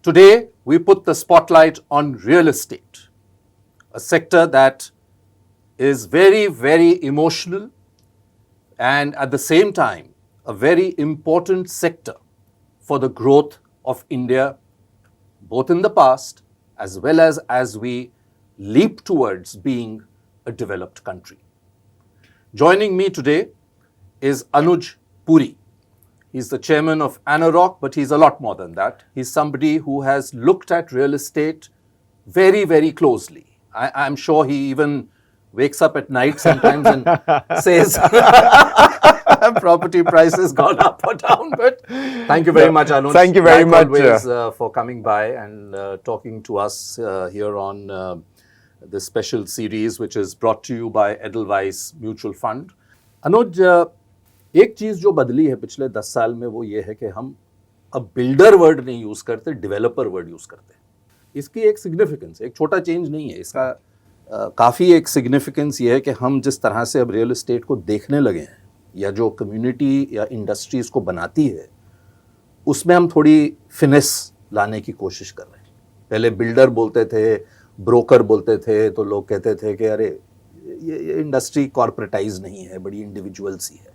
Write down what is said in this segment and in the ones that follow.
Today, we put the spotlight on real estate, a sector that is very, very emotional and at the same time, a very important sector for the growth of India, both in the past as well as we leap towards being a developed country. Joining me today is Anuj Puri. He's the chairman of Anorock, but he's a lot more than that. He's somebody who has looked at real estate very, very closely. I'm sure he even wakes up at night sometimes and says property prices gone up or down. But thank you very much, Anuj. Thank you very much always, for coming by and talking to us here on this special series, which is brought to you by Edelweiss Mutual Fund. Anuj, एक चीज जो बदली है पिछले 10 साल में वो ये है कि हम अब बिल्डर वर्ड नहीं यूज करते, डेवलपर वर्ड यूज करते हैं. इसकी एक सिग्निफिकेंस, एक छोटा चेंज नहीं है, इसका काफ़ी एक सिग्निफिकेंस ये है कि हम जिस तरह से अब रियल एस्टेट को देखने लगे हैं या जो कम्युनिटी या इंडस्ट्री इसको बनाती है उसमें हम थोड़ी फिनेस लाने की कोशिश कर रहे हैं. पहले बिल्डर बोलते थे, ब्रोकर बोलते थे, तो लोग कहते थे कि अरे ये इंडस्ट्री कॉर्पोरेटाइज नहीं है, बड़ी इंडिविजुअल सी है.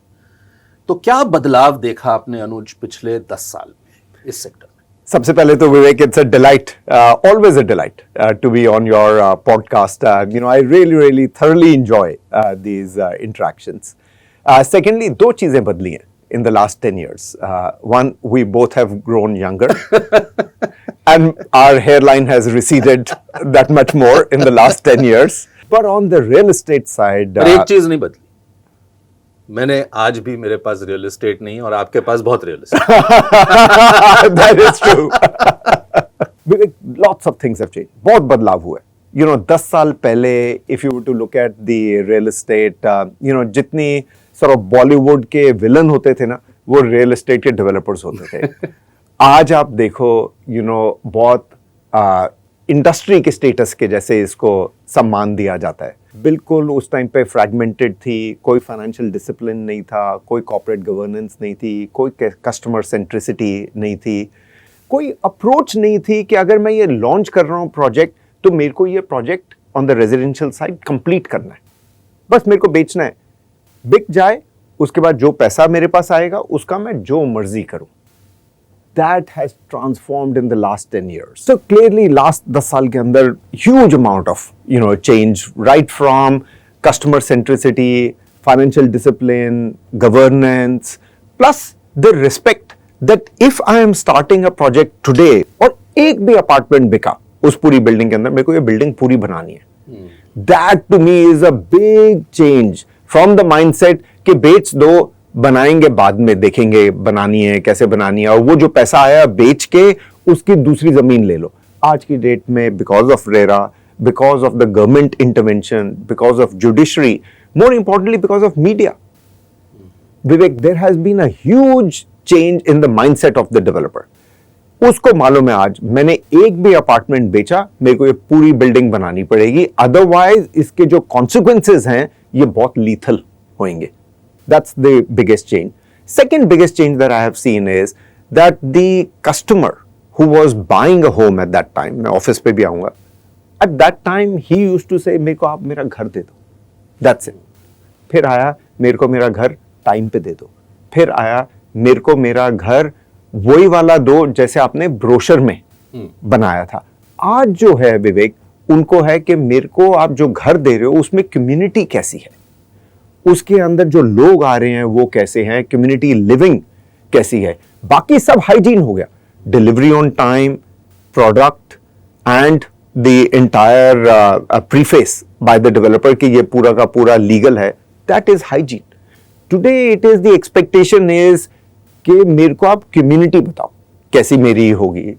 तो क्या बदलाव देखा आपने अनुज पिछले 10 साल में इस सेक्टर में? सबसे पहले तो विवेक, it's a delight, always a delight to be on your podcast. I really thoroughly enjoy these interactions. Secondly, दो चीजें बदली हैं in the last 10 years. One, we both have grown younger and our hairline has receded that much more in the last 10 years. But on the real estate side, एक चीज नहीं बदली. मैंने आज भी मेरे पास रियल एस्टेट नहीं और आपके पास बहुत real estate. That is true. Lots of things have changed. बहुत बदलाव हुआ है. 10 साल पहले, if you were to look at the real estate, जितनी sort of बॉलीवुड के विलन होते थे ना, वो रियल एस्टेट के डेवलपर्स होते थे. आज आप देखो, बहुत इंडस्ट्री के स्टेटस के जैसे इसको सम्मान दिया जाता है. बिल्कुल उस टाइम पे फ्रैगमेंटेड थी, कोई फाइनेंशियल डिसिप्लिन नहीं था, कोई कॉर्पोरेट गवर्नेंस नहीं थी, कोई कस्टमर सेंट्रिसिटी नहीं थी, कोई अप्रोच नहीं थी कि अगर मैं ये लॉन्च कर रहा हूँ प्रोजेक्ट तो मेरे को ये project on the residential side complete करना है, बस मेरे को बेचना है, बिक जाए उसके बाद जो पैसा मेरे पास आएगा उसका मैं जो मर्जी करूँ. That has transformed in the last 10 years. So clearly last 10 साल के अंदर huge amount of change, right from customer centricity, financial discipline, governance, plus the respect that if I am starting a project today और एक भी apartment बिका उस पूरी building के अंदर, मेरे को ये building पूरी बनानी है. That to me is a big change from the mindset कि बेच दो, बनाएंगे बाद में, देखेंगे बनानी है कैसे बनानी है, और वो जो पैसा आया बेच के उसकी दूसरी जमीन ले लो. आज की डेट में because of RERA, because of the government intervention, because of judiciary, more importantly because of media, Vivek, there has been a huge change in the mindset of the developer. उसको मालूम है आज मैंने एक भी अपार्टमेंट बेचा, मेरे को ये पूरी बिल्डिंग बनानी पड़ेगी, अदरवाइज इसके जो कॉन्सिक्वेंसेस हैं ये बहुत लीथल होंगे. That's the biggest change. Second biggest change that I have seen is that the customer who was buying a home at that time, मैं ऑफिस पे भी आऊँगा, at that time he used to say मेरे को आप मेरा घर दे दो, that's it. फिर आया मेरे को मेरा घर टाइम पे दे दो, फिर आया मेरे को मेरा घर वही वाला दो जैसे आपने ब्रोशर में बनाया था. आज जो है विवेक, उनको है कि मेरे को आप जो घर दे रहे हो उसमें कम्युनिटी कैसी है, उसके अंदर जो लोग आ रहे हैं वो कैसे हैं, कम्युनिटी लिविंग कैसी है, बाकी सब हाइजीन हो गया. Delivery on time, product and the entire preface by the developer कि ये पूरा का पूरा लीगल है, that is hygiene. Today it is the expectation is कि मेरे को आप कम्युनिटी बताओ कैसी मेरी होगी.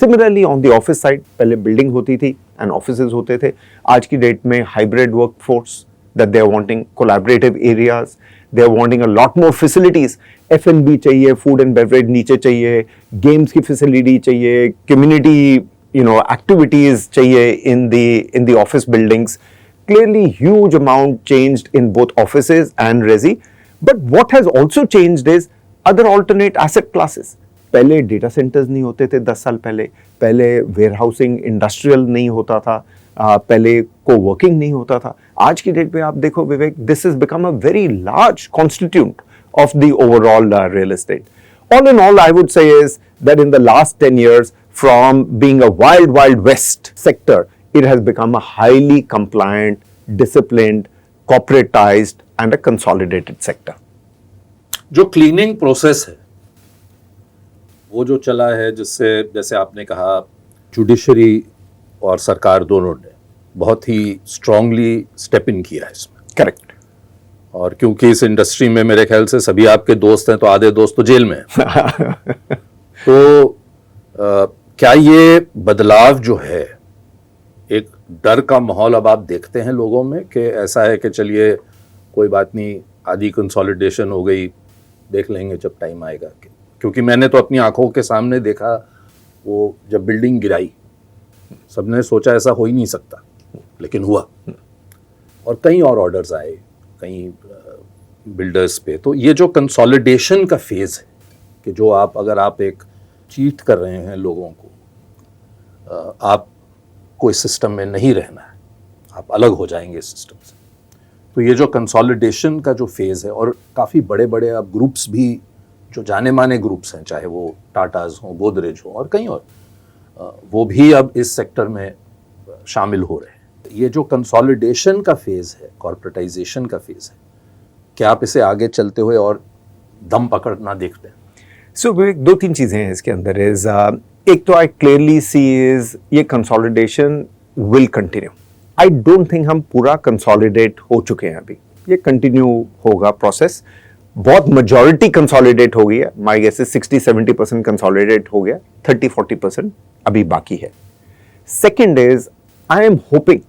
Similarly on the office side, पहले बिल्डिंग होती थी एंड ऑफिसेज होते थे. आज की डेट में hybrid work force, that they are wanting collaborative areas, they are wanting a lot more facilities. F&B चाहिए, food and beverage नीचे चाहिए, games की facility चाहिए, community activities चाहिए in the office buildings. Clearly huge amount changed in both offices and resi. But what has also changed is other alternate asset classes. पहले data centres नहीं होते थे 10 साल पहले, पहले वेयरहाउसिंग इंडस्ट्रियल नहीं होता था, पहले को वर्किंग नहीं होता था. आज की डेट पे आप देखो Vivek, this is become a very large constitute of the overall real estate. All in all, I would say is that in the last 10 years, from being a wild, wild west sector, it has become a highly compliant, disciplined, corporatized, and a consolidated sector. जो cleaning process है वो जो चला है, जिससे जैसे आपने कहा जुडिशरी और सरकार दोनों ने बहुत ही स्ट्रांगली स्टेप इन किया है इसमें. Correct. और क्योंकि इस इंडस्ट्री में मेरे ख्याल से सभी आपके दोस्त हैं, तो आधे दोस्त तो जेल में हैं. तो क्या ये बदलाव जो है, एक डर का माहौल अब आप देखते हैं लोगों में कि ऐसा है कि चलिए कोई बात नहीं, आधी कंसोलिडेशन हो गई, देख लेंगे जब टाइम आएगा. क्योंकि मैंने तो अपनी आंखों के सामने देखा, वो जब बिल्डिंग गिराई सबने सोचा ऐसा हो ही नहीं सकता, लेकिन हुआ. और कई और ऑर्डर्स आए कई बिल्डर्स पे. तो ये जो कंसोलिडेशन का फेज है कि जो अगर आप एक चीट कर रहे हैं लोगों को, आप कोई सिस्टम में नहीं रहना है, आप अलग हो जाएंगे सिस्टम से. तो ये जो कंसोलिडेशन का जो फेज है, और काफ़ी बड़े बड़े अब ग्रुप्स भी जो जाने माने ग्रुप्स हैं, चाहे वो टाटाज हों, गोदरेज हो और कई और, वो भी अब इस सेक्टर में शामिल हो रहे हैं. ये जो कंसोलिडेशन का फेज है, कॉर्पोरेटाइजेशन का फेज है, क्या आप इसे आगे चलते हुए और दम पकड़ना देखते हैं? सो विवेक, 2-3 चीजें हैं इसके अंदर. इज एक तो आई क्लियरली सी इज ये consolidation will continue. I don't think हम पूरा कंसोलिडेट हो चुके हैं अभी. ये कंटिन्यू होगा प्रोसेस. बहुत मेजॉरिटी कंसोलिडेट हो गई है. माय गेस इज 60-70% कंसोलिडेट हो गया, 30-40% अभी बाकी है. Second is I am hoping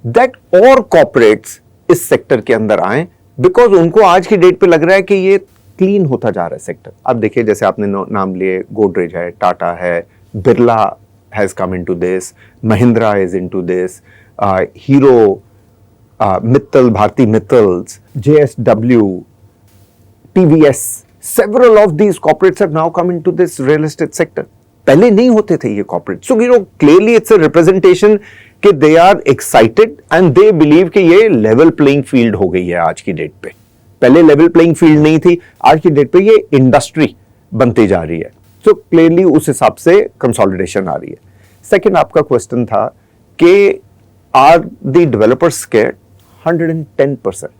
that और कॉर्पोरेट्स इस सेक्टर के अंदर आए, बिकॉज उनको आज की डेट पे लग रहा है कि ये क्लीन होता जा रहा है सेक्टर. अब देखिए, जैसे आपने नाम लिए, गोदरेज है, टाटा है, Birla has come into this, Mahindra is into this, Hero, Mittal, Bharti Mittals, JSW, TVS, several of these corporates have now come into this real estate sector. पहले नहीं होते थे ये corporate. So you know clearly it's a representation कि they are excited and they believe कि ये level playing field हो गई है आज की डेट पे. पहले लेवल प्लेइंग फील्ड नहीं थी, आज की डेट पे ये इंडस्ट्री बनती जा रही है. सो क्लियरली उस हिसाब से कंसोलिडेशन आ रही है. सेकंड आपका क्वेश्चन था कि are the developers scared? 110%.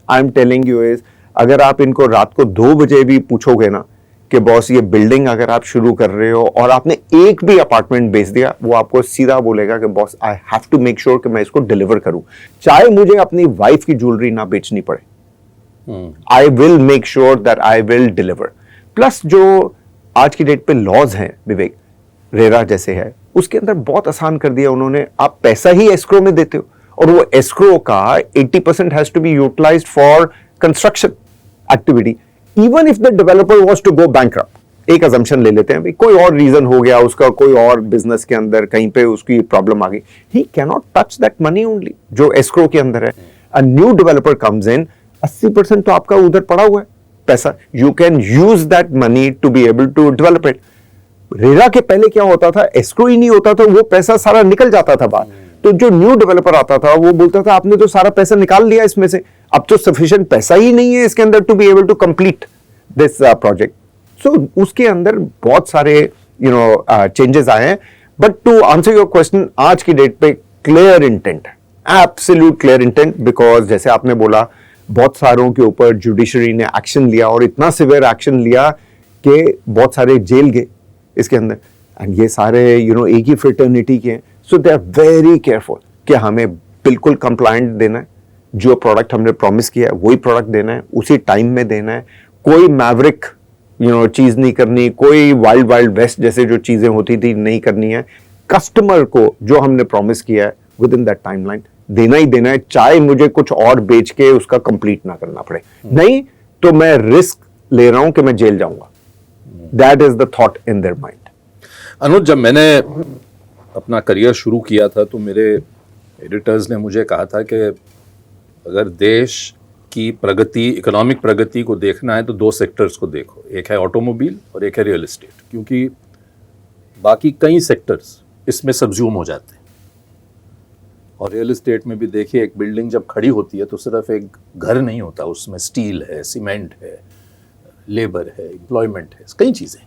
I am telling you is, अगर आप इनको रात को 2 बजे भी पूछोगे ना कि बॉस ये बिल्डिंग अगर आप शुरू कर रहे हो और आपने एक भी अपार्टमेंट बेच दिया, वो आपको सीधा बोलेगा कि boss I have to make sure कि मैं इसको डिलीवर करूं, चाहे मुझे अपनी वाइफ की ज्वेलरी ना बेचनी पड़े. I will make sure that I will deliver. Plus जो आज की डेट पे लॉज हैं विवेक, रेरा जैसे है, उसके अंदर बहुत आसान कर दिया उन्होंने. आप पैसा ही एस्क्रो में देते हो और वो एस्क्रो का 80% has to be utilised for construction activity. Even if the developer was to go bankrupt, एक अजम्पशन ले लेते हैं, कोई और रीजन हो गया उसका, कोई और बिजनेस के अंदर कहीं पे उसकी प्रॉब्लम आ गई, he can not touch that money only जो एस्क्रो के अंदर है. A new developer comes in, 80% तो आपका उधर पड़ा हुआ है पैसा. You can use that money to be able to develop it. RERA के पहले क्या होता था, एस्क्रो ही नहीं होता था, वो पैसा सारा निकल जाता था बाहर. तो जो न्यू डेवलपर आता था वो बोलता था आपने तो सारा पैसा निकाल लिया इसमें से, अब तो सफिशिएंट पैसा ही नहीं है इसके अंदर to be able to complete this project. So उसके अंदर बहुत सारे चेंजेस आए हैं. But to answer your question, आज की डेट पे क्लियर इंटेंट है, एब्सोल्यूट क्लियर इंटेंट. बिकॉज जैसे आपने बोला, बहुत सारों के ऊपर जुडिशरी ने एक्शन लिया और इतना सिवियर एक्शन लिया कि बहुत सारे जेल गए इसके अंदर. एंड ये सारे एक ही फ्रेटर्निटी के हैं. सो दे आर वेरी केयरफुल कि हमें बिल्कुल कंप्लायंट देना है, जो प्रोडक्ट हमने प्रॉमिस किया है वही प्रोडक्ट देना है, उसी टाइम में देना है. कोई मैवरिक चीज नहीं करनी, कोई वाइल्ड वाइल्ड वेस्ट जैसे जो चीजें होती थी नहीं करनी है. कस्टमर को जो हमने प्रॉमिस किया है विद इन दैट टाइमलाइन देना ही देना है, चाहे मुझे कुछ और बेच के उसका कंप्लीट ना करना पड़े. नहीं तो मैं रिस्क ले रहा हूं कि मैं जेल जाऊंगा. That is the thought in their mind. Anuj, जब मैंने अपना करियर शुरू किया था तो मेरे एडिटर्स ने मुझे कहा था कि अगर देश की प्रगति, इकोनॉमिक प्रगति को देखना है तो दो सेक्टर्स को देखो, एक है ऑटोमोबाइल और एक है रियल एस्टेट, क्योंकि बाकी कई सेक्टर्स इसमें सब्ज्यूम हो जाते हैं। और रियल एस्टेट में भी देखिए, एक बिल्डिंग जब खड़ी होती है तो सिर्फ एक घर नहीं होता, उसमें स्टील है, सीमेंट है, लेबर है, एम्प्लॉयमेंट है, कई चीज़ें,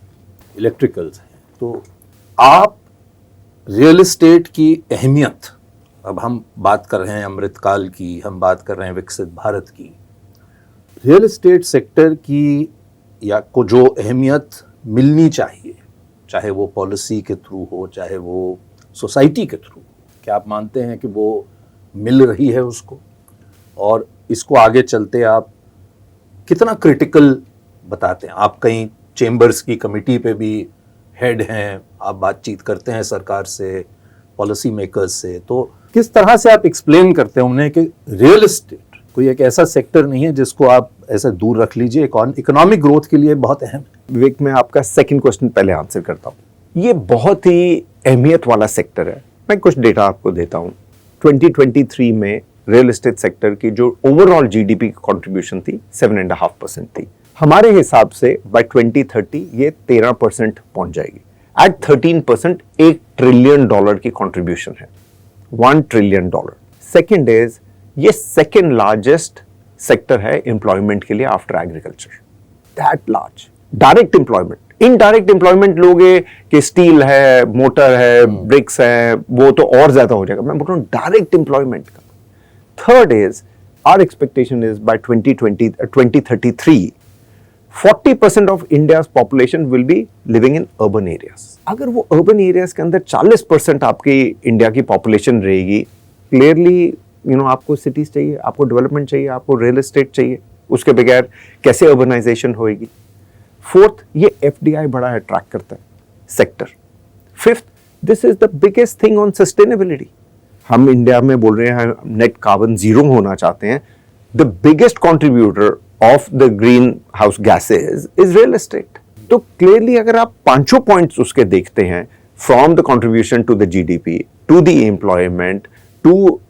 इलेक्ट्रिकल्स हैं। तो आप रियल एस्टेट की अहमियत, अब हम बात कर रहे हैं अमृतकाल की, हम बात कर रहे हैं विकसित भारत की, रियल एस्टेट सेक्टर की या को जो अहमियत मिलनी चाहिए, चाहे वो पॉलिसी के थ्रू हो, चाहे वो सोसाइटी के थ्रू, क्या आप मानते हैं कि वो मिल रही है उसको? और इसको आगे चलते आप कितना क्रिटिकल बताते हैं? आप कई चेंबर्स की कमेटी पे भी हेड हैं, आप बातचीत करते हैं सरकार से, पॉलिसी मेकर्स से, तो किस तरह से आप एक्सप्लेन करते हैं उन्हें कि रियल एस्टेट कोई एक ऐसा सेक्टर नहीं है जिसको आप ऐसे दूर रख लीजिए, इकोनॉमिक ग्रोथ के लिए बहुत अहम है? विवेक, मैं आपका सेकंड क्वेश्चन पहले आंसर करता हूँ। ये बहुत ही अहमियत वाला सेक्टर है। मैं कुछ डेटा आपको देता हूँ। 2023 में रियल एस्टेट सेक्टर की जो ओवरऑल जीडीपी की कंट्रीब्यूशन थी 7.5% थी। हमारे हिसाब से बाय 2030 ये 13% पहुंच जाएगी। एट 13% $1 ट्रिलियन की कंट्रीब्यूशन है, $1 ट्रिलियन। सेकेंड इज, ये सेकेंड लार्जेस्ट सेक्टर है एम्प्लॉयमेंट के लिए after agriculture. That large direct employment. Indirect employment लोगे कि स्टील है, मोटर है, ब्रिक्स है, वो तो और ज्यादा हो जाएगा। मैं बोल रहा हूं डायरेक्ट एम्प्लॉयमेंट का। Third is, our expectation is by 2033 40% of India's population will be living in urban areas. अगर वो अर्बन एरियाज के अंदर 40% आपकी इंडिया की पॉपुलेशन रहेगी, क्लियरली आपको सिटीज चाहिए, आपको डेवलपमेंट चाहिए, आपको रियल एस्टेट चाहिए। उसके बगैर कैसे अर्बनाइजेशन होएगी? फोर्थ, ये एफडीआई बड़ा अट्रैक्ट करता है sector. Fifth, this is the biggest thing on sustainability. हम इंडिया में बोल रहे हैं नेट कार्बन जीरो होना चाहते हैं। The biggest contributor of the green house gases is real estate. तो क्लियरली अगर आप पांचों पॉइंट्स उसके देखते हैं, from the contribution to the GDP, to the employment, to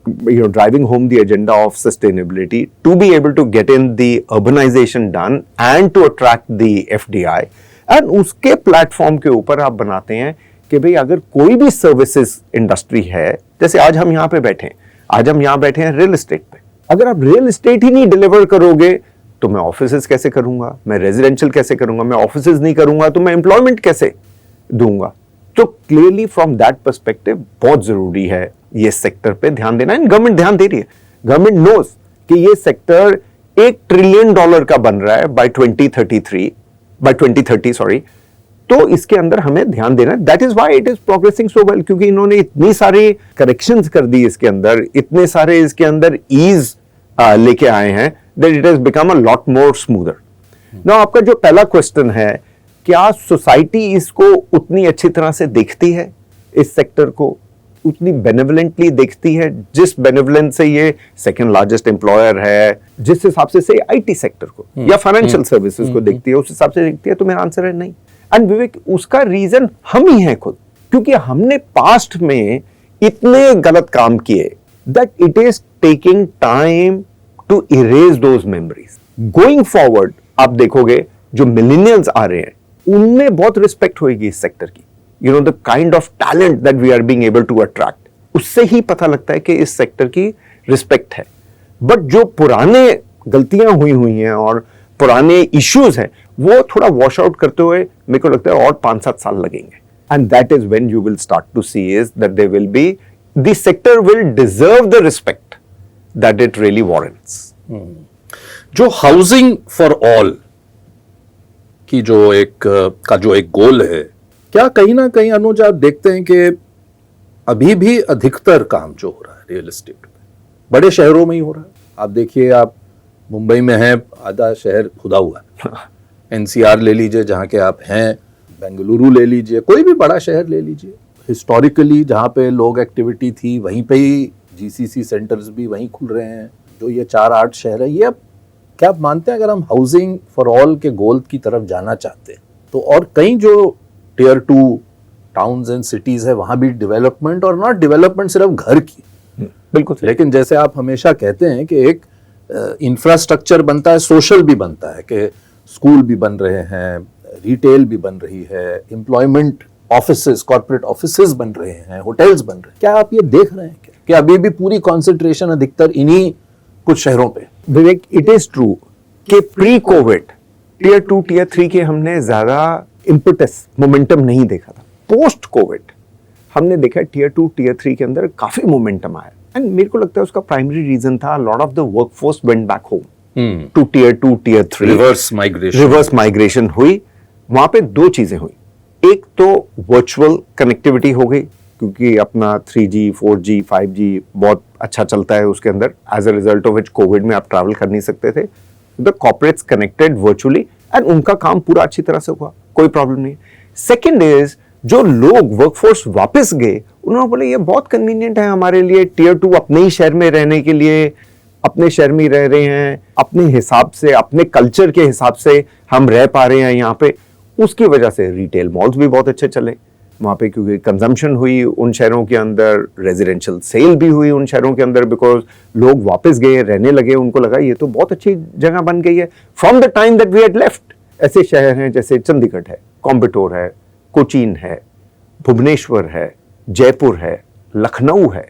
driving home the agenda of sustainability, to be able to get in the urbanization done and to attract the FDI, and उसके platform के ऊपर आप बनाते हैं कि भाई अगर कोई भी सर्विसेज इंडस्ट्री है, जैसे आज हम यहाँ पे बैठे हैं, आज हम यहाँ बैठे हैं रियल एस्टेट पे। अगर आप रियल एस्टेट ही नहीं डिलीवर करोगे तो मैं ऑफिसेज कैसे करूंगा, मैं रेजिडेंशियल कैसे करूंगा, मैं ऑफिसेज नहीं करूंगा तो मैं एम्प्लॉयमेंट कैसे दूंगा? तो क्लियरली फ्रॉम दैट पर्सपेक्टिव बहुत जरूरी है ये सेक्टर पे ध्यान देना। एंड गवर्नमेंट ध्यान दे रही है। गवर्नमेंट नोज कि ये सेक्टर $1 ट्रिलियन का बन रहा है बाय 2030 सॉरी। तो इसके अंदर हमें ध्यान देना। That is why it is progressing so well, क्योंकि इन्होंने इतनी सारी करेक्शंस कर दी इसके अंदर, इतने सारे इसके अंदर ईज लेके आए हैं, that it has become a lot more smoother. Now आपका जो पहला क्वेश्चन है, क्या सोसाइटी इसको उतनी अच्छी तरह से देखती है, इस सेक्टर को उतनी बेनेवलेंटली देखती है जिस बेनेवलेंस से ये सेकंड लार्जेस्ट एम्प्लॉयर है, जिस हिसाब से आईटी सेक्टर को या फाइनेंशियल सर्विसेज को देखती है, उस हिसाब से देखती है? तो मेरा आंसर है नहीं। एंड विवेक, उसका रीजन हम ही हैं खुद, क्योंकि हमने पास्ट में इतने गलत काम किए that it is taking time to erase those memories. Going forward आप देखोगे जो मिलेनियल्स आ रहे हैं उनमें बहुत रिस्पेक्ट होगी इस सेक्टर की। The kind of talent that we are being able to attract, उससे ही पता लगता है कि इस सेक्टर की रिस्पेक्ट है। बट जो पुराने गलतियां हुई हैं और पुराने इश्यूज हैं, वो थोड़ा वॉश आउट करते हुए मेरे को लगता है और 5-7 साल लगेंगे। And that is when you will start to see is that they will be, the sector will deserve the respect that it really warrants. जो हाउसिंग फॉर ऑल की जो एक गोल है, क्या कहीं ना कहीं अनुज आप देखते हैं कि अभी भी अधिकतर काम जो हो रहा है रियल एस्टेट पे बड़े शहरों में ही हो रहा है? आप देखिए, आप मुंबई में हैं, आधा शहर खुदा हुआ है। एनसीआर ले लीजिए जहाँ के आप हैं, बेंगलुरु ले लीजिए, कोई भी बड़ा शहर ले लीजिए, हिस्टोरिकली जहाँ पे लोग एक्टिविटी थी वहीं पे ही जीसीसी सेंटर्स भी वहीं खुल रहे हैं। जो ये 4-8 शहर है, ये अब क्या आप मानते हैं अगर हम हाउसिंग फॉर ऑल के गोल की तरफ जाना चाहते हैं तो और कई जो टियर 2 टाउन्स एंड सिटीज है वहां भी डेवलपमेंट, और नॉट डेवलपमेंट सिर्फ घर की, बिल्कुल, लेकिन जैसे आप हमेशा कहते हैं कि एक इंफ्रास्ट्रक्चर बनता है, सोशल भी बनता है कि स्कूल भी बन रहे हैं, रिटेल भी बन रही है, एम्प्लॉयमेंट ऑफिसेज, कॉर्पोरेट ऑफिसेज बन रहे हैं, होटल्स बन रहे हैं। क्या आप ये देख रहे हैं क्या कि अभी भी पूरी कॉन्सेंट्रेशन अधिकतर इन्हीं कुछ शहरों पे? विवेक, इट इज ट्रू कि प्री कोविड टीयर 2 टीयर 3 के हमने ज्यादा इम्पटस मोमेंटम नहीं देखा था। पोस्ट कोविड हमने देखा टीयर 2 टीयर 3 के अंदर काफी मोमेंटम आया, एंड मेरे को लगता है उसका प्राइमरी रीजन था lot of the workforce went back home to tier 2 tier 3। Reverse migration हुई। वहां पे दो चीजें हुई, एक तो वर्चुअल कनेक्टिविटी हो गई क्योंकि अपना 3G 4G 5G बहुत अच्छा चलता है उसके अंदर, as a result of which COVID में आप ट्रैवल कर नहीं सकते थे। The corporates connected virtually and उनका काम पूरा अच्छी तरह से हुआ, कोई प्रॉब्लम नहीं। सेकेंड इज जो लोग वर्कफोर्स वापस गए उन्होंने बोले ये बहुत कन्वीनियंट है हमारे लिए, टीयर 2 अपने ही शहर में रहने के लिए, अपने शहर में रह रहे हैं, अपने हिसाब से अपने कल्चर के हिसाब से हम रह पा रहे हैं यहाँ पे। उसकी वजह से रिटेल मॉल्स भी बहुत अच्छे चले वहाँ पे क्योंकि कंजम्पशन हुई उन शहरों के अंदर, रेजिडेंशियल सेल भी हुई उन शहरों के अंदर बिकॉज लोग वापस गए, रहने लगे, उनको लगा ये तो बहुत अच्छी जगह बन गई है। From the time that we had left ऐसे शहर हैं जैसे चंडीगढ़ है, कोयम्बटूर है, कोचीन है, भुवनेश्वर है, जयपुर है, लखनऊ है,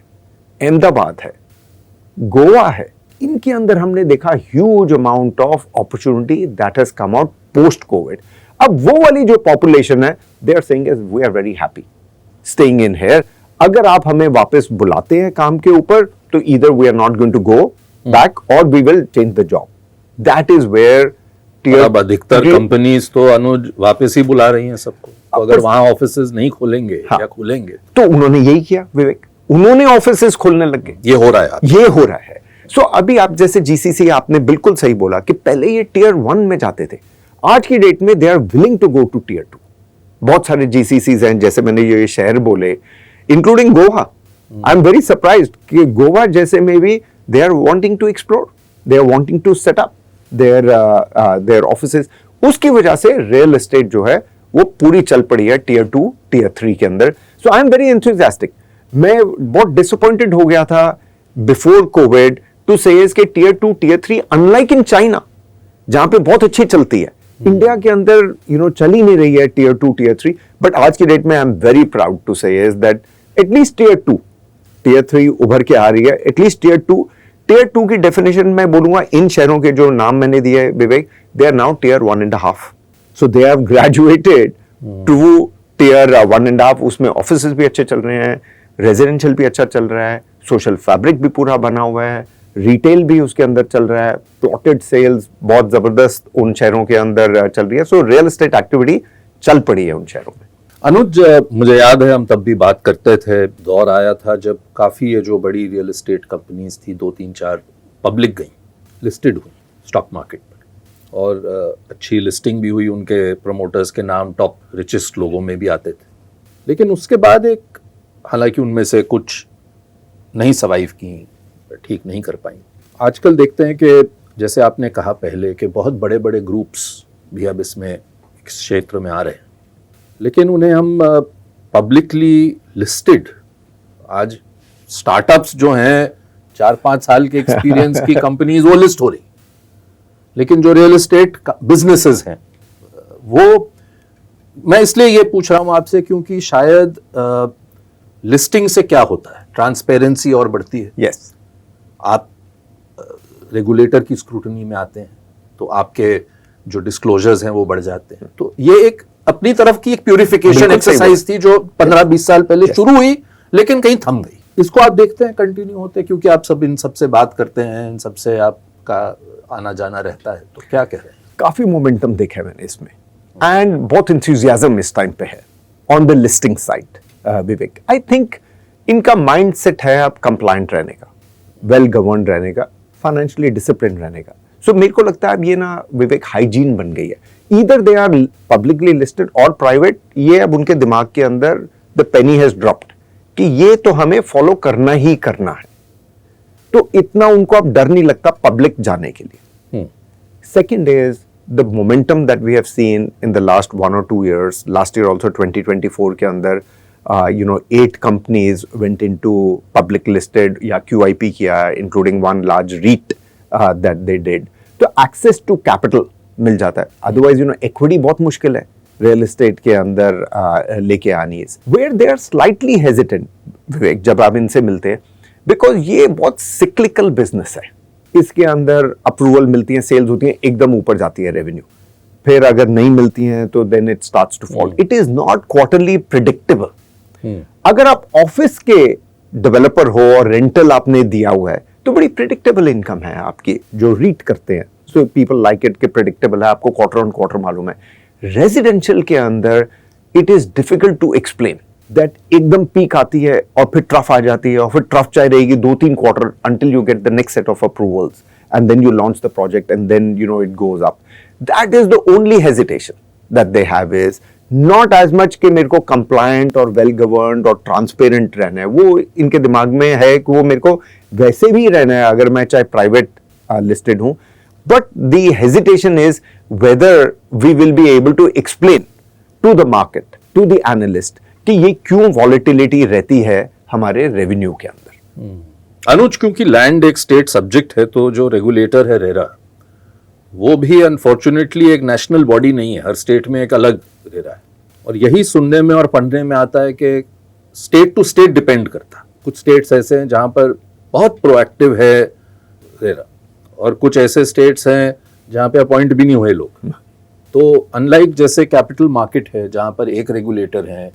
अहमदाबाद है, गोवा है, इनके अंदर हमने देखा huge amount of opportunity that has come out post COVID. अब वो वाली जो पॉपुलेशन है they are saying we are very happy staying in here. अगर आप हमें वापस बुलाते हैं काम के ऊपर तो either we are not going to go back और we will change the job. That is where अब अधिकतर कंपनीज तो अनुज वापस ही बुला रही हैं सबको, तो अगर वहां ऑफिसेज नहीं खोलेंगे या खोलेंगे तो उन्होंने यही किया विवेक, उन्होंने ऑफिसेज खोलने लग गए। ये हो रहा है, ये हो रहा है। सो अभी आप जैसे जीसीसी आपने बिल्कुल सही बोला कि पहले ये टीयर 1 में जाते थे, आज की डेट में they are willing to go to tier 2। बहुत सारे जीसीसीज हैं जैसे मैंने ये शहर बोले including Goa. I am very surprised कि गोवा जैसे में भी they are wanting to explore, they are wanting to set up their offices. उसकी वजह से रियल एस्टेट जो है वो पूरी चल पड़ी है टीयर 2 टीयर 3 के अंदर। सो आई एम वेरी एंथुसियास्टिक। मैं बहुत डिसअपॉइंटेड हो गया था बिफोर कोविड टू से कि tier 2 tier 3 unlike in China जहां पे बहुत अच्छी चलती है, इंडिया के अंदर चल ही नहीं रही है टीयर 2 टीयर 3। बट आज की डेट में I am very proud to say that at least tier 2 tier 3 उभर के आ रही है। एटलीस्ट टीयर 2 की डेफिनेशन मैं बोलूंगा इन शहरों के जो नाम मैंने दिए है Vivek, they are now tier 1.5। So they have graduated to tier 1.5। उसमें ऑफिसेज भी अच्छे चल रहे हैं, रेजिडेंशियल भी अच्छा चल रहा है, सोशल फैब्रिक भी पूरा बना हुआ है, रिटेल भी उसके अंदर चल रहा है, प्लॉटेड सेल्स बहुत जबरदस्त उन शहरों के अंदर चल रही है। सो रियल एस्टेट एक्टिविटी चल पड़ी है उन शहरों में। अनुज, मुझे याद है हम तब भी बात करते थे, दौर आया था जब काफ़ी ये जो बड़ी रियल एस्टेट कंपनीज थी 2-3-4 पब्लिक गई, लिस्टेड हुई स्टॉक मार्केट पर, और अच्छी लिस्टिंग भी हुई, उनके प्रमोटर्स के नाम टॉप रिचेस्ट लोगों में भी आते थे। लेकिन उसके बाद हालांकि उनमें से कुछ नहीं सर्वाइव की, ठीक नहीं कर पाई। आजकल देखते हैं कि जैसे आपने कहा पहले कि बहुत बड़े बड़े ग्रुप्स भी अब इसमें इस क्षेत्र में आ रहे हैं, लेकिन उन्हें हम पब्लिकली लिस्टेड, आज स्टार्टअप्स जो हैं 4-5 साल के एक्सपीरियंस की कंपनीज वो लिस्ट हो रही, लेकिन जो रियल एस्टेट बिजनेसेस हैं वो, मैं इसलिए ये पूछ रहा हूं आपसे क्योंकि शायद लिस्टिंग से क्या होता है, ट्रांसपेरेंसी और बढ़ती है। यस, आप रेगुलेटर की स्क्रूटनी में आते हैं तो आपके जो डिस्क्लोजर्स हैं वो बढ़ जाते हैं। तो ये एक अपनी तरफ की एक प्यूरिफिकेशन एक्सरसाइज थी जो 15-20 साल पहले शुरू हुई लेकिन कहीं थम गई। इसको आप देखते हैं कंटिन्यू होते, क्योंकि आप सब इन सबसे बात करते हैं, इन सबसे आपका आना जाना रहता है, तो क्या कह रहे हैं? काफी मोमेंटम देखा है मैंने इसमें एंड बहुत एंथुसियाज्म इस टाइम पे है on the listing side. Vivek, I think इनका माइंड सेट है अब कंप्लायंट रहने का, वेल गवर्न रहने का, फाइनेंशियली डिसिप्लिन रहने का। सो मेरे को लगता है अब ये ना विवेक हाइजीन बन गई है। Either they are publicly listed और प्राइवेट, ये अब उनके दिमाग के अंदर द पेनी हैज ड्रॉप्ड कि ये तो हमें फॉलो करना ही करना है, तो इतना उनको अब डर नहीं लगता पब्लिक जाने के लिए। Second is the momentum that we have seen in the last 1 or 2 years, last year also 2024 के अंदर 8 companies went into public listed या QIP किया, including one large REIT that they did, तो एक्सेस टू कैपिटल मिल जाता है. Otherwise equity बहुत मुश्किल है रियल एस्टेट के अंदर लेके आनी है. Where they are slightly hesitant Vivek जब आप इनसे मिलते हैं, बिकॉज ये बहुत सिक्लिकल बिजनेस है. इसके अंदर अप्रूवल मिलती है, सेल्स होती है, एकदम ऊपर जाती है रेवेन्यू, फिर अगर नहीं मिलती हैं तो then it starts to fall. It is not quarterly predictable. अगर आप ऑफिस के डेवलपर हो और रेंटल आपने दिया हुआ है तो बड़ी प्रिडिक्टेबल इनकम है आपकी जो रीट करते हैं. सो पीपल लाइक इट कि प्रिडिक्टेबल है, आपको क्वार्टर ऑन क्वार्टर मालूम है. रेजिडेंशियल के अंदर it is difficult to explain that एकदम पीक आती है और फिर ट्रफ आ जाती है और फिर ट्रफ चाहे रहेगी 2-3 quarter until you get the next set of approvals and then you launch the project and then it goes up. That is the only hesitation that they have is not as much कि मेरे को compliant और well governed और transparent रहना है. वो इनके दिमाग में है कि वो मेरे को वैसे भी रहना है अगर मैं चाहे private listed हूँ. But the hesitation is whether we will be able to explain to the market, to the analyst कि ये क्यों वॉलेटिलिटी रहती है हमारे रेवेन्यू के अंदर. अनुज, क्योंकि लैंड एक स्टेट सब्जेक्ट है तो जो रेगुलेटर है रेरा, वो भी अनफॉर्चुनेटली एक नेशनल बॉडी नहीं है. हर स्टेट में एक अलग रेरा है और यही सुनने में और पढ़ने में आता है कि स्टेट टू स्टेट डिपेंड करता है. कुछ स्टेट्स ऐसे हैं जहां पर बहुत प्रोएक्टिव है रेरा और कुछ ऐसे स्टेट्स हैं जहां पे अपॉइंट भी नहीं हुए लोग. तो अनलाइक जैसे कैपिटल मार्केट है जहां पर एक रेगुलेटर है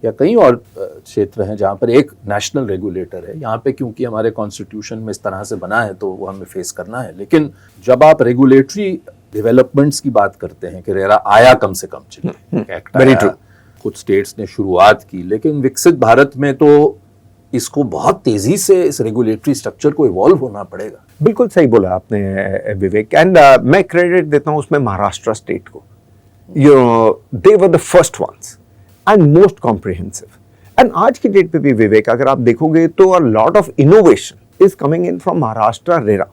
या कई और क्षेत्र हैं जहां पर एक नेशनल रेगुलेटर है, यहाँ पे क्योंकि हमारे कॉन्स्टिट्यूशन में इस तरह से बना है तो वो हमें फेस करना है. लेकिन जब आप रेगुलेटरी डेवलपमेंट्स की बात करते हैं कि रेरा आया कम से कम चलिए, एक्ट आया, कुछ स्टेट्स ने शुरुआत की, लेकिन विकसित भारत में तो इसको बहुत तेजी से इस रेगुलेटरी स्ट्रक्चर को इवॉल्व होना पड़ेगा. बिल्कुल सही बोला आपने विवेक. एंड मैं क्रेडिट देता हूँ उसमें महाराष्ट्र स्टेट को. They were the first ones and most comprehensive. And आज की डेट पे भी विवेक अगर आप देखोगे तो a lot of innovation is coming in from Maharashtra RERA.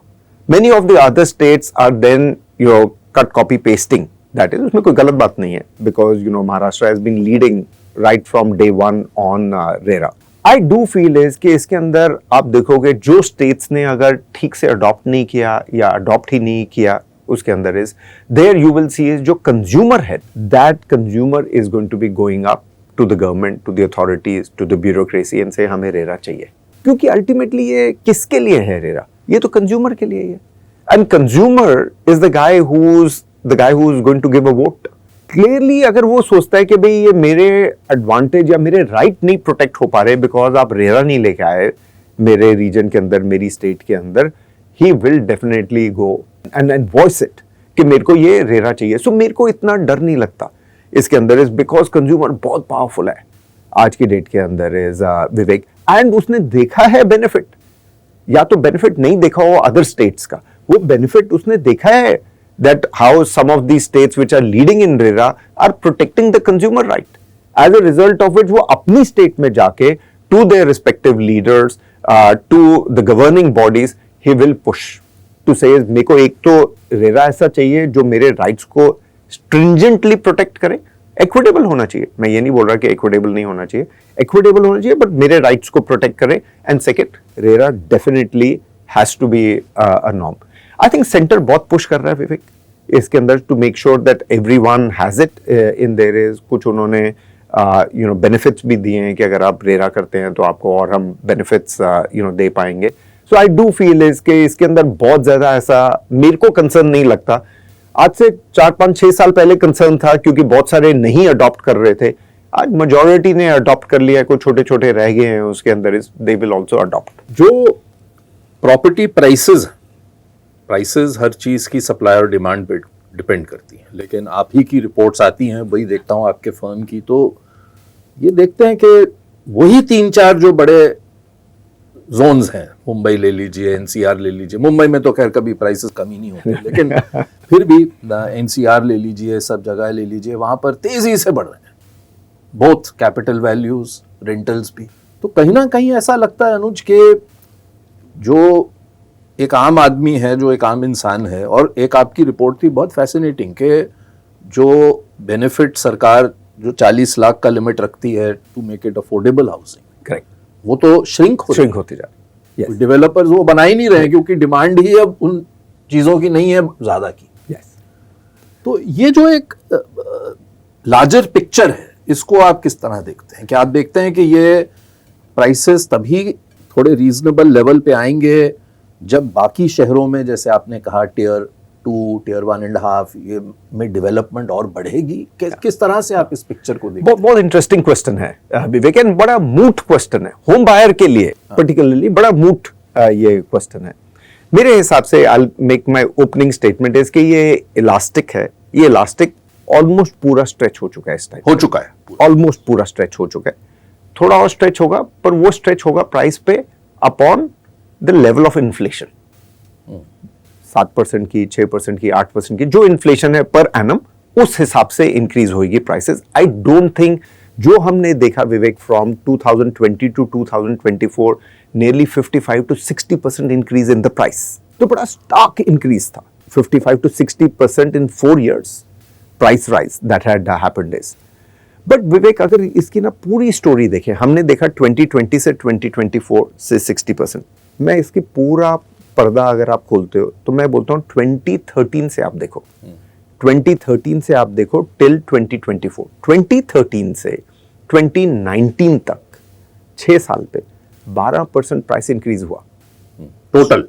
Many of the other states are then cut copy pasting. That is, उसमें कोई गलत बात नहीं है because Maharashtra has been leading right from day one on RERA. I do feel is कि इसके अंदर आप देखोगे जो states ने अगर ठीक से adopt नहीं किया या adopt ही नहीं किया उसके अंदर is there you will see is जो consumer है that consumer is going to be going up to the government, to the authorities, to the bureaucracy and say हमें रेरा चाहिए. क्योंकि ultimately ये किसके लिए है रेरा? ये तो consumer के लिए है. And consumer is the guy who's going to give a vote. Clearly अगर वो सोचता है कि भाई ये मेरे advantage या मेरे right नहीं protect हो पा रहे because आप रेरा नहीं लेके आए मेरे region के अंदर, मेरी state के अंदर, he will definitely go and voice it कि मेरे को ये रेरा चाहिए. सो मेरे को इतना डर नहीं लगता इसके अंदर इज बिकॉज कंज्यूमर बहुत पावरफुल है आज की डेट के अंदर इज विवेक. एंड उसने देखा है बेनिफिट, या तो बेनिफिट नहीं देखा हो अदर स्टेट्स का, वो बेनिफिट उसने देखा है that how some of the states which are leading in RERA are protecting the consumer right. As a result of which वो अपनी स्टेट में जाके to their respective leaders, to the governing bodies, he will push to say मेरे को एक तो RERA ऐसा चाहिए जो मेरे राइट्स को स्ट्रिंजेंटली प्रोटेक्ट करे. इक्विटेबल होना चाहिए, मैं ये नहीं बोल रहा कि इक्विटेबल नहीं होना चाहिए, इक्विटेबल होना चाहिए, बट मेरे राइट्स को प्रोटेक्ट करे. And second, RERA definitely has to be a norm. I think centre बहुत पुश कर रहा है विवेक इसके अंदर to make sure that everyone has it in their is. कुछ उन्होंने बेनिफिट्स भी दिए हैं कि अगर आप रेरा करते हैं तो आपको और हम बेनिफिट्स दे पाएंगे. सो आई डू फील इसके अंदर बहुत ज्यादा ऐसा मेरे को कंसर्न नहीं लगता. आज से 4-5-6 साल पहले कंसर्न था क्योंकि बहुत सारे नहीं अडॉप्ट कर रहे थे. आज मेजॉरिटी ने अडॉप्ट कर लिया, कोई छोटे छोटे रह गए हैं उसके अंदर is they will also adopt. जो प्रॉपर्टी प्राइसेस हर चीज की सप्लाई और डिमांड पे डिपेंड करती हैं, लेकिन आप ही की रिपोर्ट्स आती हैं, वही देखता हूं आपके फर्म की, तो ये देखते हैं कि वही 3-4 जो बड़े जोन्स हैं, मुंबई ले लीजिए, एनसीआर ले लीजिए. मुंबई में तो खैर कभी प्राइसेस कम ही नहीं होते, लेकिन फिर भी एनसीआर ले लीजिए, सब जगह ले लीजिए, वहां पर तेजी से बढ़ रहे हैं बोथ कैपिटल वैल्यूज, रेंटल्स भी. तो कहीं ना कहीं ऐसा लगता है अनुज के जो एक आम आदमी है, जो एक आम इंसान है, और एक आपकी रिपोर्ट थी बहुत फैसिनेटिंग कि जो बेनिफिट सरकार जो 40 लाख का लिमिट रखती है to make it affordable housing, correct, वो तो श्रिंक होती जा रही है. डेवलपर्स वो बना ही नहीं रहे क्योंकि डिमांड ही अब उन चीजों की नहीं है, ज्यादा की। Yes. तो ये जो एक लार्जर पिक्चर है, इसको आप किस तरह देखते हैं? क्या आप देखते हैं कि ये प्राइसेस तभी थोड़े रीजनेबल लेवल पे आएंगे जब बाकी शहरों में, जैसे आपने कहा, टियर 2, टियर 1.5, ये में डेवलपमेंट और बढ़ेगी? किस तरह से आप इस पिक्चर को देखते हैं? बहुत इंटरेस्टिंग क्वेश्चन है विवेक, एंड बड़ा मूट क्वेश्चन है होम बायर के लिए, पर्टिकुलरली बड़ा मूट ये क्वेश्चन है मेरे हिसाब से। I make my opening statement is कि ये इलास्टिक है, ये इलास्टिक ऑलमोस्ट पूरा स्ट्रेच हो चुका है इस टाइम, हो चुका है, ऑलमोस्ट पूरा स्ट्रेच हो चुका है। थोड़ा और स्ट्रेच होगा, पर वो स्ट्रेच होगा प्राइस पे upon the level of inflation. 7% की, 6% की, 8% की जो इन्फ्लेशन है पर एनम, उस हिसाब से इंक्रीज होगी प्राइसेस। आई डोंट थिंक जो हमने देखा Vivek from 2020 to 2024 nearly 55 to 60% increase in the price, तो बड़ा स्टार्क इंक्रीज था। 55 to 60% in 4 years price rise that had happened is. But Vivek अगर इसकी ना पूरी स्टोरी देखें, हमने देखा 2020 से 2024 से 60%। मैं इसकी पूरा पर्दा अगर आप खोलते हो तो मैं बोलता हूँ 2013 से आप देखो, 2013 से आप देखो टिल 2024, 2013 से 2019 तक 6 साल पे 12% प्राइस इंक्रीज हुआ total.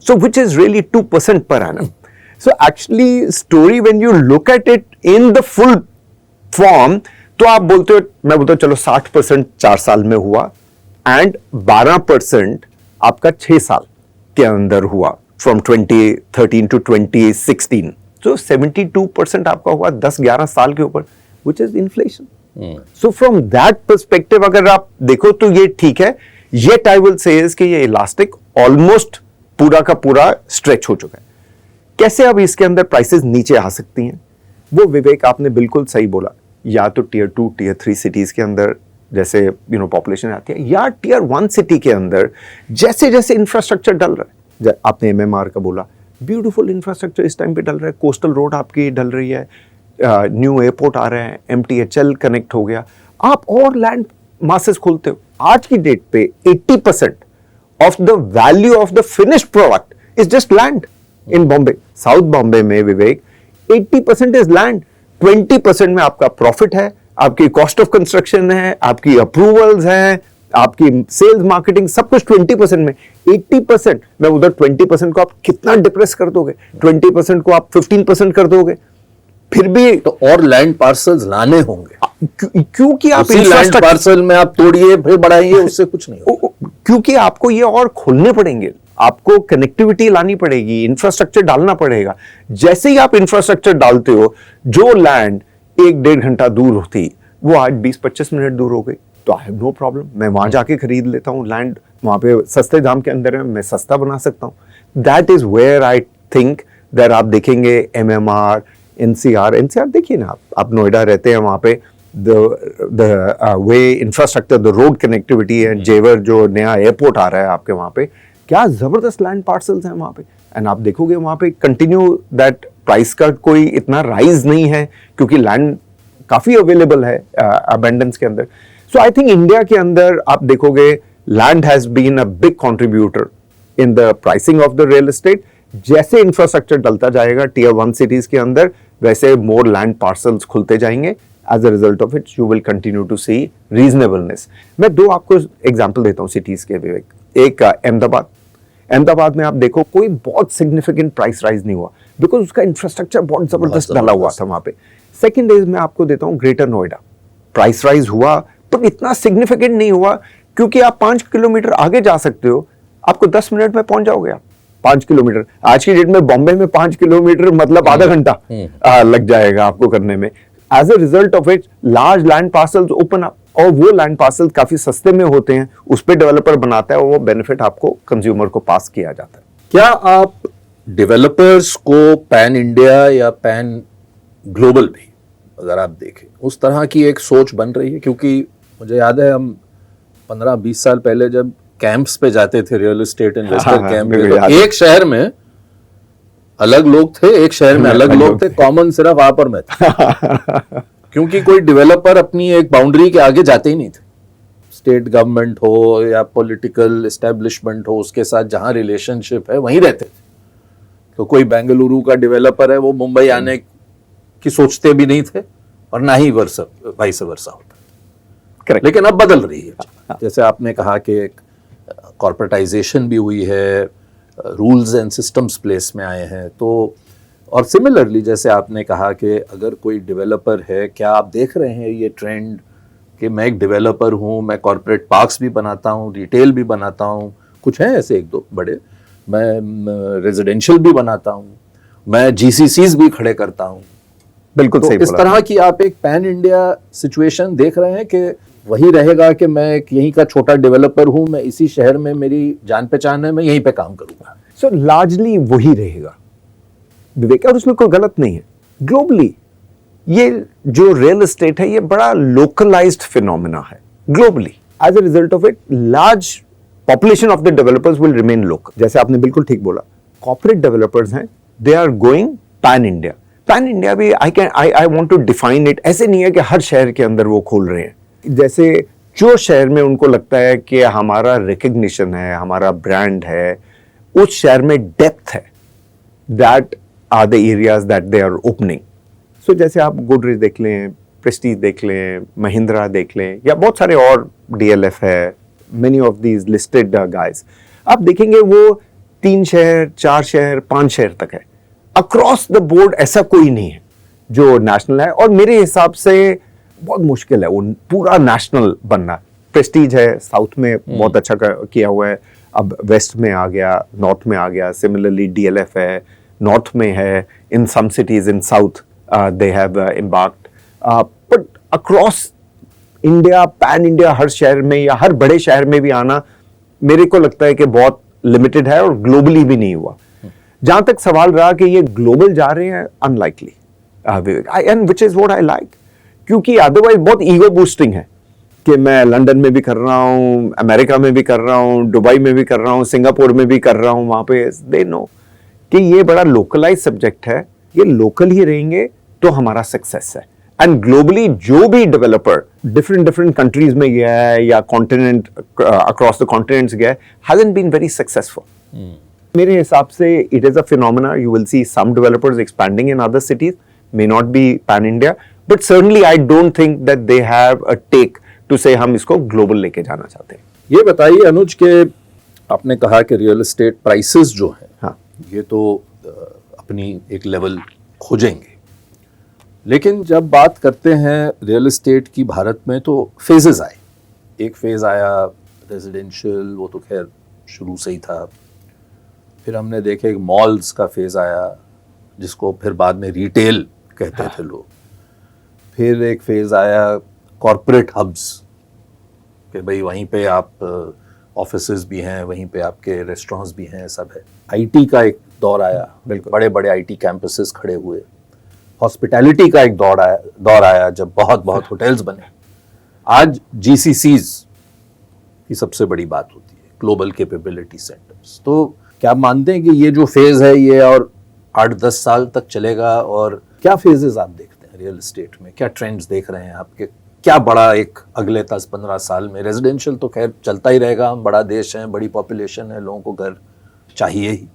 So which is really 2% per annum. So actually story when you look at it in the full form, तो आप बोलते हो, मैं बोलता हूँ चलो 60% 4 साल में हुआ एंड 12% आपका 6 साल के अंदर हुआ फ्रॉम 2013 टू 2016, तो 72% आपका हुआ 10-11 साल के ऊपर, which is inflation. So from that perspective अगर आप देखो तो ये ठीक है, yet I will say is कि ये इलास्टिक ऑलमोस्ट पूरा का पूरा स्ट्रेच हो चुका है। कैसे अब इसके अंदर प्राइसेस नीचे आ सकती हैं, वो विवेक आपने बिल्कुल सही बोला, या तो टियर 2, टियर 3 सिटीज के अंदर जैसे पॉपुलेशन आती है, या टियर 1 सिटी के अंदर जैसे जैसे इंफ्रास्ट्रक्चर डल रहा है। आपने एमएमआर का बोला, ब्यूटीफुल इंफ्रास्ट्रक्चर इस टाइम पे डल रहा है, कोस्टल रोड आपकी डल रही है, न्यू एयरपोर्ट आ रहे हैं, MTHL कनेक्ट हो गया, आप और लैंड मासेस खोलते हो। आज की डेट पे 80% of the value of the finished product is just land in Bombay. South Bombay में विवेक 80% is land, 20% में आपका प्रॉफिट है, आपकी कॉस्ट ऑफ कंस्ट्रक्शन है, आपकी अप्रूवल्स हैं, आपकी सेल्स मार्केटिंग, सब कुछ 20% में। 80% में उधर 20% को आप कितना डिप्रेस कर दोगे, 20% को आप 15% कर दोगे, फिर भी तो और लैंड पार्सल्स लाने होंगे, क्योंकि आप लैंड पार्सल में आप तोड़िए फिर बढ़ाइए, उससे कुछ नहीं होगा, क्योंकि आपको ये और खोलने पड़ेंगे, आपको कनेक्टिविटी लानी पड़ेगी, इंफ्रास्ट्रक्चर डालना पड़ेगा। जैसे ही आप इंफ्रास्ट्रक्चर डालते हो, जो लैंड 1-1.5 घंटा दूर होती वो आज 20-25 मिनट दूर हो गई, तो आई हैव नो प्रॉब्लम, मैं वहां जाके खरीद लेता हूँ लैंड, वहां पे सस्ते दाम के अंदर है, मैं सस्ता बना सकता हूँ। That is where I think that आप देखेंगे MMR, NCR देखिए ना, आप नोएडा रहते हैं, वहां पे the way infrastructure, the road connectivity and जेवर जो नया एयरपोर्ट आ रहा है आपके वहां पे, क्या जबरदस्त लैंड पार्सल्स हैं वहां पे, एंड आप देखोगे वहां पे कंटिन्यू दैट प्राइस का कोई इतना राइज नहीं है, क्योंकि लैंड काफी अवेलेबल है अबेंडेंस के अंदर। सो आई थिंक इंडिया के अंदर आप देखोगे land has been a big contributor in the pricing of the real estate. जैसे इंफ्रास्ट्रक्चर डलता जाएगा टियर 1 सिटीज के अंदर, वैसे मोर लैंड पार्सल्स खुलते जाएंगे। As a result of it, you will continue to see reasonableness. मैं 2 आपको एग्जाम्पल देता हूँ सिटीज के विवेक। एक अहमदाबाद में आप देखो कोई बहुत सिग्निफिकेंट प्राइस राइज नहीं हुआ, बिकॉज उसका इंफ्रास्ट्रक्चर बहुत जबरदस्त डाला हुआ था वहां पे। सेकेंड इज मैं आपको देता हूँ ग्रेटर नोएडा, प्राइस राइज हुआ पर इतना सिग्निफिकेंट नहीं हुआ, क्योंकि आप 5 किलोमीटर आगे जा सकते हो, आपको 10 मिनट में पहुंच जाओगे आप 5 किलोमीटर। आज की डेट में बॉम्बे में 5 किलोमीटर मतलब आधा घंटा लग जाएगा आपको करने में। As a result of which, large land parcels open up, और वो लैंड पार्सल काफी सस्ते में होते हैं, उस पे डेवलपर बनाता है, और वो बेनिफिट आपको कंज्यूमर को पास किया जाता है। क्या आप डेवलपर्स को पैन इंडिया या पैन ग्लोबल भी अगर आप देखें, उस तरह की एक सोच बन रही है? क्योंकि मुझे याद है हम 15-20 साल पहले जब कैंप्स पे जाते थे, रियल एस्टेट इन्वेस्टर कैंप पे, तो एक शहर में अलग लोग थे, एक शहर में अलग लोग थे, कॉमन सिर्फ आप और मैं था। क्योंकि कोई डेवलपर अपनी एक बाउंड्री के आगे जाते ही नहीं थे। स्टेट गवर्नमेंट हो या पॉलिटिकल एस्टेब्लिशमेंट हो, उसके साथ जहां रिलेशनशिप है वहीं रहते थे। तो कोई बेंगलुरु का डेवलपर है वो मुंबई आने की सोचते भी नहीं थे और ना ही वाइस वर्सा होता। करेक्ट। लेकिन अब बदल रही है। जैसे आपने कहा कि कॉर्पोरेटाइजेशन भी हुई है, रूल्स एंड सिस्टम्स प्लेस में आए हैं। तो और सिमिलरली जैसे आपने कहा कि अगर कोई डेवलपर है, क्या आप देख रहे हैं ये ट्रेंड कि मैं एक डेवलपर हूँ, मैं कॉर्पोरेट पार्क्स भी बनाता हूँ, रिटेल भी बनाता हूँ, कुछ हैं ऐसे एक दो बड़े, मैं रेजिडेंशियल भी बनाता हूँ, मैं जीसीसीज भी खड़े करता हूँ। बिल्कुल तो सही इस बोला। तरह की आप एक पैन इंडिया सिचुएशन देख रहे हैं कि वही रहेगा कि मैं एक यहीं का छोटा डेवलपर हूँ, मैं इसी शहर में मेरी जान पहचान है, मैं यहीं पे काम करूँगा। सो लार्जली वही रहेगा विवेक, और उसमें कोई गलत नहीं है। ग्लोबली ये जो रियल एस्टेट है ये बड़ा लोकलाइज्ड फिनोमेना है globally. As a result of it large population of the developers will remain local. जैसे आपने बिल्कुल ठीक बोला, कॉर्पोरेट डेवलपर्स हैं, they are going pan India. Pan India भी I want to define it, ऐसे नहीं है कि हर शहर के अंदर वो खोल रहे हैं। जैसे जो शहर में उनको लगता है कि हमारा रिकग्निशन है, हमारा ब्रांड है, उस शहर में डेप्थ है, that are the areas that they are opening. So जैसे आप गोदरेज देख लें, प्रेस्टीज देख लें, महिंद्रा देख लें, या बहुत सारे और, डीएलएफ है, many of these listed guys, आप देखेंगे वो 3 शहर, 4 शहर, 5 शहर तक है। अक्रॉस द बोर्ड ऐसा कोई नहीं है जो नेशनल है, और मेरे हिसाब से बहुत मुश्किल है वो पूरा नेशनल बनना। प्रेस्टीज है, साउथ में बहुत अच्छा किया हुआ है, अब वेस्ट में आ गया, नॉर्थ में आ गया। सिमिलरली डीएलएफ है, नॉर्थ में है, in some cities in south they have embarked, but across India, pan India, हर शहर में या हर बड़े शहर में भी आना मेरे को लगता है कि बहुत लिमिटेड है, और ग्लोबली भी नहीं हुआ। जहां तक सवाल रहा कि ये ग्लोबल जा रहे हैं, unlikely, and which is what I like, क्योंकि अदरवाइज बहुत ईगो बूस्टिंग है कि मैं लंदन में भी कर रहा हूं, अमेरिका में भी कर रहा हूं, दुबई में भी कर रहा हूं, सिंगापुर में भी कर रहा हूं। वहां पे दे नो कि ये बड़ा लोकलाइज सब्जेक्ट है, ये लोकल ही रहेंगे तो हमारा सक्सेस है। एंड ग्लोबली जो भी डेवलपर डिफरेंट कंट्रीज में गया है या कॉन्टिनेंट, अक्रॉस द कॉन्टिनेंट्स गया है, hasn't been very successful. मेरे हिसाब से it is a phenomena. You will see some developers expanding in other cities, may not be pan India, but certainly I don't think that they have a take to say हम इसको global लेके जाना चाहते हैं। ये बताइए अनुज के आपने कहा कि रियल एस्टेट प्राइसेस जो हैं, हाँ, ये तो अपनी एक लेवल खोजेंगे, लेकिन जब बात करते हैं रियल एस्टेट की भारत में तो फेजेस आए। एक फेज आया रेजिडेंशियल, वो तो खैर शुरू से ही था। फिर हमने देखे एक मॉल्स का फेज आया, जिसको फिर बाद में रिटेल कहते थे लोग। फिर एक फेज आया कॉर्पोरेट हब्स, कि भाई वहीं पे आप ऑफिसेज भी हैं, वहीं पे आपके रेस्टोरेंट्स भी हैं, सब है। आईटी का एक दौर आया, बिल्कुल, बड़े बड़े आईटी कैंपसेस खड़े हुए। हॉस्पिटैलिटी का एक दौर आया जब बहुत बहुत होटल्स बने। आज जीसीसीज की सबसे बड़ी बात होती है, ग्लोबल कैपेबिलिटी सेंटर्स। तो क्या आप मानते हैं कि ये जो फेज है ये और 8-10 साल तक चलेगा? और क्या फेजेस आप देखते हैं रियल एस्टेट में, क्या ट्रेंड्स देख रहे हैं आपके, क्या बड़ा एक अगले 10-15 साल में? रेजिडेंशियल तो खैर चलता ही रहेगा, हम बड़ा देश हैं, बड़ी पॉपुलेशन है, लोगों को घर चाहिए ही,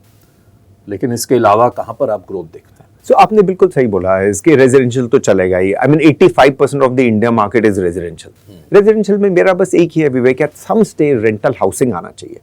लेकिन इसके अलावा कहाँ पर आप ग्रोथ देखते हैं? सो आपने बिल्कुल सही बोला है, इसके रेजिडेंशियल तो चलेगा ही। I mean 85% of the India market is residential. Residential में मेरा बस एक ही है Vivek, at some stage rental housing आना चाहिए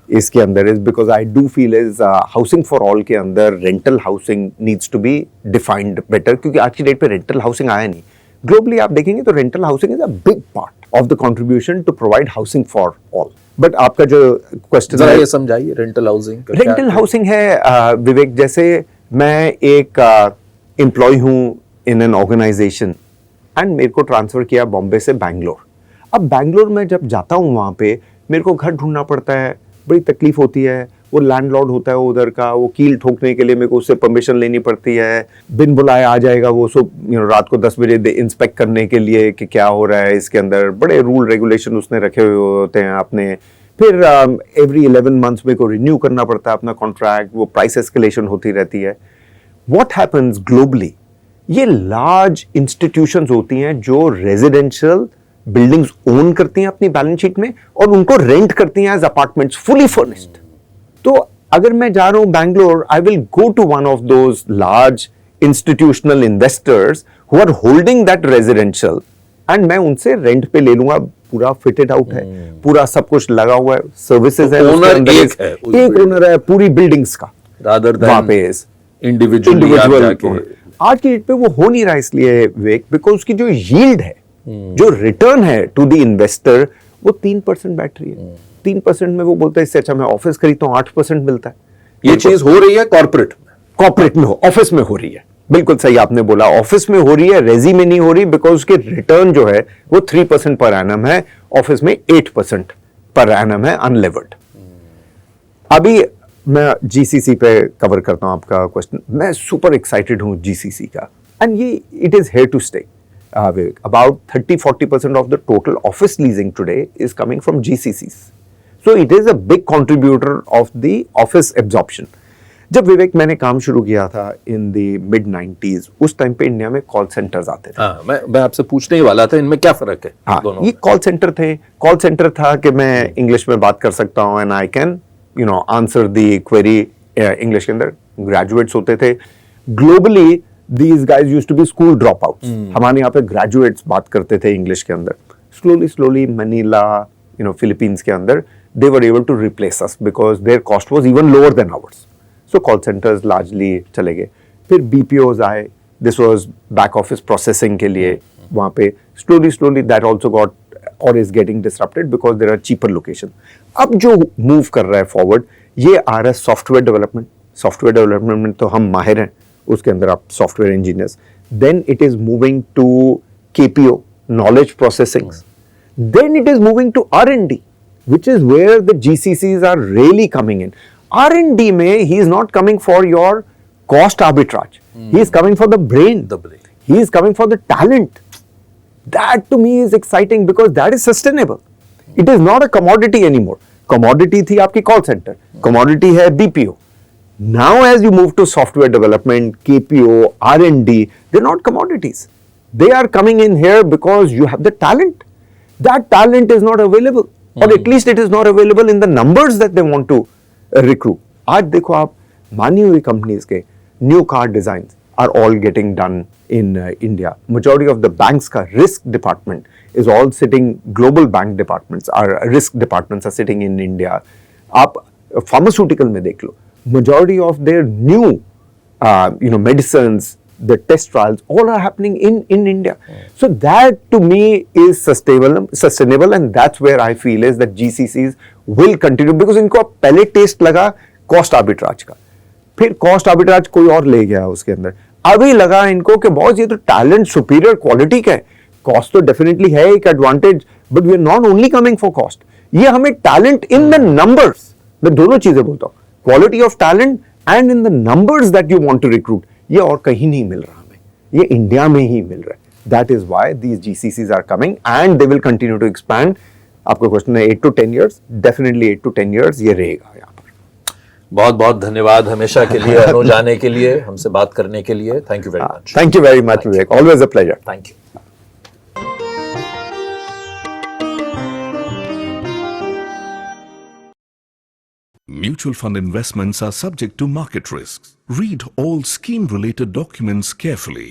इसके अंदर, is because I do feel is housing for all के अंदर rental housing needs to be defined better, क्योंकि आज की डेट पे रेंटल हाउसिंग आया नहीं। ग्लोबली आप देखेंगे तो rental housing is a big part of the contribution to provide housing for all. But आपका जो क्वेश्चन जरा है, ये समझाइए रेंटल हाउसिंग। रेंटल हाउसिंग है विवेक, जैसे मैं एक एम्प्लॉय हूँ इन एन ऑर्गेनाइजेशन एंड मेरे को ट्रांसफर किया बॉम्बे से बैंगलोर। अब बैंगलोर में जब जाता हूँ वहाँ पे मेरे को घर ढूंढना पड़ता है, बड़ी तकलीफ होती है। वो लैंडलॉर्ड होता है उधर का, वो कील ठोकने के लिए मेरे को उससे परमिशन लेनी पड़ती है। बिन बुलाए आ जाएगा वो, सो रात को 10 बजे इंस्पेक्ट करने के लिए कि क्या हो रहा है इसके अंदर। बड़े रूल रेगुलेशन उसने रखे हुए होते हैं आपने। फिर एवरी 11 मंथ्स में को रिन्यू करना पड़ता है अपना कॉन्ट्रैक्ट, वो प्राइस एस्केलेशन होती रहती है। व्हाट हैपन्स ग्लोबली, ये लार्ज इंस्टीट्यूशंस होती हैं जो रेजिडेंशियल बिल्डिंग्स ओन करती हैं अपनी बैलेंस शीट में और उनको रेंट करती हैं एज अपार्टमेंट्स फुली फर्निश्ड। तो अगर मैं जा रहा हूं Bangalore, I will go to one of those large institutional investors who are holding that residential, and मैं उनसे रेंट पे ले लूंगा। पूरा फिटेड आउट है, पूरा सब कुछ लगा हुआ है, सर्विसेज है, ओनर एक ओनर है पूरी बिल्डिंग्स का, रादर वहां पे इंडिविजुअल आज की डेट पे वो हो नहीं रहा। इसलिए विवेक, बिकॉज उसकी जो यील्ड है, जो रिटर्न है टू द इन्वेस्टर, वो 3% बैठ रही है। 3% में वो बोलता है इससे अच्छा मैं ऑफिस खरीदता हूँ, 8% मिलता है। ये चीज हो रही है कॉर्पोरेट में, ऑफिस में हो रही है। बिल्कुल सही आपने बोला, ऑफिस में हो रही है, रेजी में नहीं हो रही, बिकॉज उसके रिटर्न जो है वो 3% पर एनम है, ऑफिस में 8% पर एनम है अनलेवर्ड। अभी मैं जीसीसी पे कवर करता हूं आपका क्वेश्चन। मैं सुपर एक्साइटेड हूं जीसीसी का, एंड ये it is here to stay. About 30-40% of the total office leasing today is coming from GCCs. So it is a big contributor of the office absorption. जब विवेक मैंने काम शुरू किया था in the mid-90s, उस time पे India में call centres आते थे। हाँ, मैं आपसे पूछने ही वाला था, इनमें क्या फर्क है? हाँ, दोनों ये कॉल सेंटर थे। कॉल सेंटर था कि मैं इंग्लिश में बात कर सकता हूँ, and I can answer the query English के अंदर। ग्रेजुएट्स होते थे globally, these guys used to be school dropouts. हमारे यहाँ पे ग्रेजुएट्स बात करते थे इंग्लिश के अंदर। स्लोली मनीला, फिलीपींस के अंदर they were able to replace us because their cost was even lower than ours. So call centers largely चले गए। फिर BPOs आए, this was back office processing के लिए। वहाँ पे slowly that also got or is getting disrupted because there are cheaper location. अब जो मूव कर रहा है फॉरवर्ड, ये आ रहा है सॉफ्टवेयर डेवलपमेंट। सॉफ्टवेयर डेवलपमेंट में तो हम माहिर हैं, उसके अंदर आप software engineers. Then it is moving to KPO, knowledge processing. Then it is moving to R&D, which is where the GCCs are really coming in. R&D में he is not coming for your cost arbitrage. He is coming for the brain. He is coming for the talent. That to me is exciting because that is sustainable. It is not a commodity anymore. Commodity थी आपकी call center. Commodity है BPO. Now as you move to software development, KPO, R&D, they're not commodities. They are coming in here because you have the talent. That talent is not available, or at least it is not available in the numbers that they want to recruit. आज देखो आप, मानी हुई companies के new car designs are all getting done in India. Majority of the banks का risk department is all sitting, global bank departments, our risk departments are sitting in India. आप pharmaceutical में देख लो, majority of their new medicines, the test trials, all are happening in India. So that to me is sustainable, and that's where I feel is that GCCs will continue, because इनको अब पहले test लगा cost arbitrage का, फिर cost arbitrage कोई और ले गया उसके अंदर, अभी लगा इनको कि बहुत ये तो टैलेंट सुपीरियर क्वालिटी का है। कॉस्ट तो डेफिनेटली है एक advantage, but we are not only coming for cost, ये हमें टैलेंट इन द नंबर्स, मैं दोनों चीजें बोलता हूँ, quality of talent and in the numbers that you want to recruit, ये और कहीं नहीं मिल रहा हमें, ये इंडिया में ही मिल रहा है। That is why these GCCs are coming and they will continue to expand. आपका क्वेश्चन है 8 to 10 years, definitely 8 to 10 years ये रहेगा यहाँ पर। बहुत बहुत धन्यवाद हमेशा के लिए, अनुज आने के लिए, हमसे बात करने के लिए। Thank you very much. Thank you very much Vivek, always a pleasure. Thank you. Mutual fund investments are subject to market risks. Read all scheme-related documents carefully.